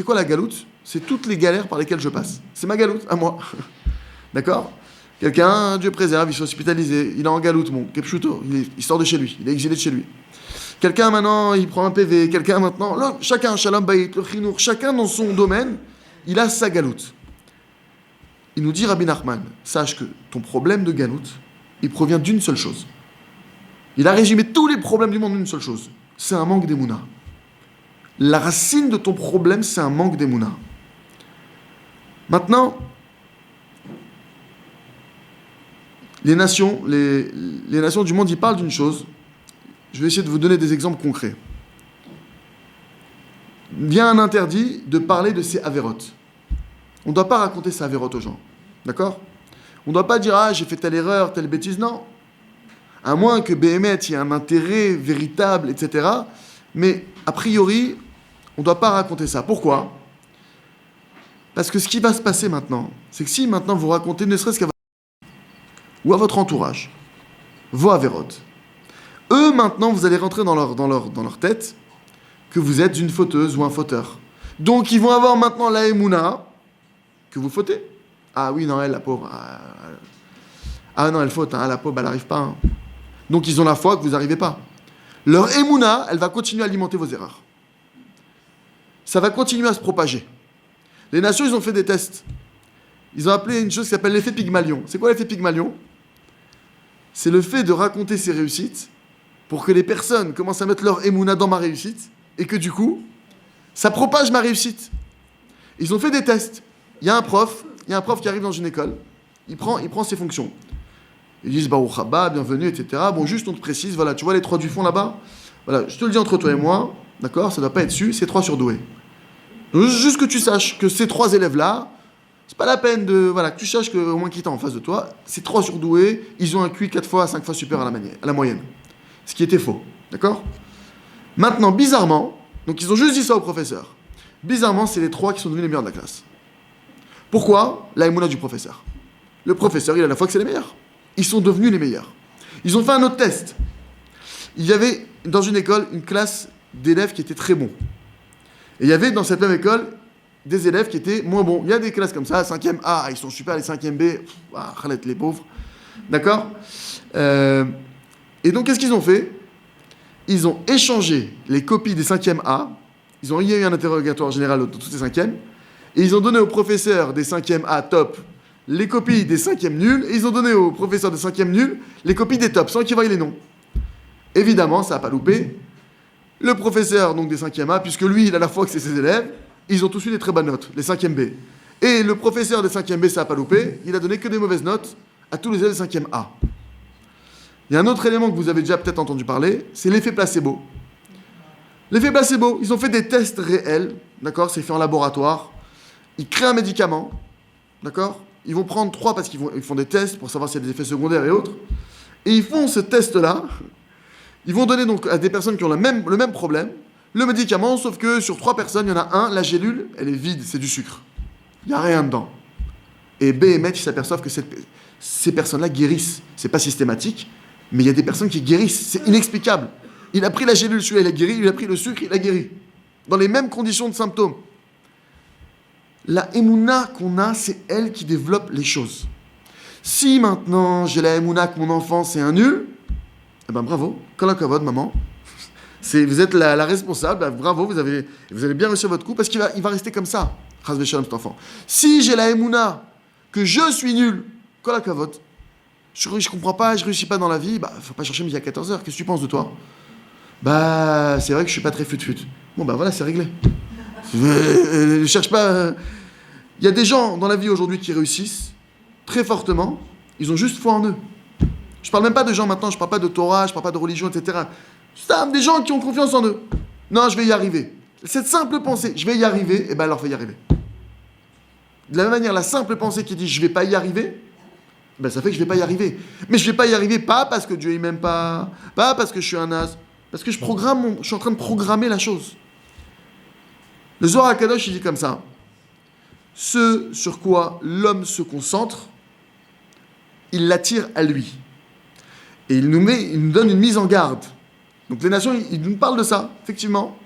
c'est quoi la galoute? C'est toutes les galères par lesquelles je passe. C'est ma galoute, à moi. D'accord? Quelqu'un, Dieu préserve, il s'est hospitalisé, il est en galoute, mon Kepchuto, il sort de chez lui, il est exilé de chez lui. Quelqu'un maintenant, il prend un PV, quelqu'un maintenant, là, chacun, Shalom Bayit, le Chinour, chacun dans son domaine, il a sa galoute. Il nous dit, Rabbi Nachman, sache que ton problème de galoute, il provient d'une seule chose. Il a résumé tous les problèmes du monde d'une seule chose. C'est un manque d'émouna. La racine de ton problème, c'est un manque d'émouna. Maintenant, les nations du monde, ils parlent d'une chose. Je vais essayer de vous donner des exemples concrets. Il y a un interdit de parler de ces avérotes. On ne doit pas raconter ces avérotes aux gens. D'accord? On ne doit pas dire « Ah, j'ai fait telle erreur, telle bêtise ». Non. À moins que Béhémet, il y ait un intérêt véritable, etc. Mais, a priori, on ne doit pas raconter ça. Pourquoi? Parce que ce qui va se passer maintenant, c'est que si maintenant vous racontez, ne serait-ce qu'à ou à votre entourage, vos avérotes, eux, maintenant, vous allez rentrer dans leur tête que vous êtes une fauteuse ou un fauteur. Donc, ils vont avoir maintenant la émouna que vous fautez. Ah oui, non, elle, la pauvre. Ah non, elle faute, hein, la pauvre, elle n'arrive pas. Hein. Donc, ils ont la foi que vous n'arrivez pas. Leur émouna, elle va continuer à alimenter vos erreurs. Ça va continuer à se propager. Les nations, ils ont fait des tests. Ils ont appelé une chose qui s'appelle l'effet Pygmalion. C'est quoi l'effet Pygmalion? C'est le fait de raconter ses réussites pour que les personnes commencent à mettre leur émouna dans ma réussite et que du coup, ça propage ma réussite. Ils ont fait des tests. Il y a un prof qui arrive dans une école, il prend ses fonctions. Ils disent Baruch haba, bienvenue, etc. Bon, juste on te précise, voilà, tu vois les trois du fond là-bas? Voilà, je te le dis entre toi et moi, d'accord, ça ne doit pas être su, c'est trois surdoués. Donc, juste que tu saches que ces trois élèves-là, c'est pas la peine que tu saches qu'au moins qui est en face de toi, ces trois surdoués, ils ont un QI 4 fois à 5 fois supérieur à la moyenne. Ce qui était faux. D'accord? Maintenant, bizarrement, donc ils ont juste dit ça au professeur. Bizarrement, c'est les trois qui sont devenus les meilleurs de la classe. Pourquoi? La émouna du professeur. Le professeur, il a la foi que c'est les meilleurs. Ils sont devenus les meilleurs. Ils ont fait un autre test. Il y avait dans une école une classe d'élèves qui étaient très bons. Et il y avait dans cette même école des élèves qui étaient moins bons. Il y a des classes comme ça, 5e A, ils sont super, les 5e B, les pauvres. D'accord? Et donc, qu'est-ce qu'ils ont fait? Ils ont échangé les copies des 5e A. Il y a eu un interrogatoire général de tous les 5e. Et ils ont donné aux professeurs des 5e A top les copies des 5e nuls. Et ils ont donné aux professeurs des 5e nuls les copies des tops, sans qu'ils voient les noms. Évidemment, ça n'a pas loupé. Le professeur donc des 5e A, puisque lui, il a la foi que c'est ses élèves, ils ont tous eu des très bonnes notes, les 5e B. Et le professeur des 5e B, ça n'a pas loupé, il a donné que des mauvaises notes à tous les élèves des 5e A. Il y a un autre élément que vous avez déjà peut-être entendu parler, c'est l'effet placebo. L'effet placebo, ils ont fait des tests réels, d'accord, c'est fait en laboratoire. Ils créent un médicament, d'accord. Ils vont prendre 3 parce qu'ils font des tests pour savoir s'il y a des effets secondaires et autres. Et ils font ce test-là. Ils vont donner donc à des personnes qui ont le même problème le médicament, sauf que sur 3 personnes, il y en a un, la gélule, elle est vide, c'est du sucre. Il n'y a rien dedans. Et Béhémet, ils s'aperçoivent que ces personnes-là guérissent. C'est pas systématique, mais il y a des personnes qui guérissent. C'est inexplicable. Il a pris la gélule, celui-là, il a guéri. Il a pris le sucre, il a guéri. Dans les mêmes conditions de symptômes. La émouna qu'on a, c'est elle qui développe les choses. Si maintenant, j'ai la émouna que mon enfant, c'est un nul, eh ben bravo, kolakavod, maman. Vous êtes la responsable, ben bravo, vous allez bien réussir votre coup, parce qu'il va rester comme ça, chas v'shalom, cet enfant. Si j'ai la émouna que je suis nul, kolakavod, je comprends pas, je réussis pas dans la vie, bah faut pas chercher midi à 14h, qu'est-ce que tu penses de toi? Bah c'est vrai que je suis pas très fut-fut. Bon bah voilà, c'est réglé. Je cherche pas. Il y a des gens dans la vie aujourd'hui qui réussissent très fortement, ils ont juste foi en eux. Je parle même pas de gens maintenant, je parle pas de Torah, je parle pas de religion, etc. C'est des gens qui ont confiance en eux. Non, je vais y arriver. Cette simple pensée, je vais y arriver, et ben elle leur fait y arriver. De la même manière, la simple pensée qui dit je vais pas y arriver, ben ça fait que je vais pas y arriver. Mais je vais pas y arriver pas parce que Dieu il m'aime pas parce que je suis un as, parce que je suis en train de programmer la chose. Le Zohar HaKadosh, il dit comme ça. Ce sur quoi l'homme se concentre, il l'attire à lui. Et il nous donne une mise en garde. Donc les nations, ils nous parlent de ça, effectivement.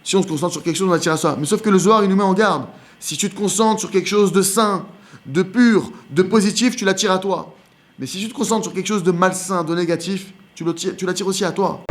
Si on se concentre sur quelque chose, on attire à soi. Mais sauf que le Zohar, il nous met en garde. Si tu te concentres sur quelque chose de sain, de pur, de positif, tu l'attires à toi. Mais si tu te concentres sur quelque chose de malsain, de négatif, tu l'attires aussi à toi.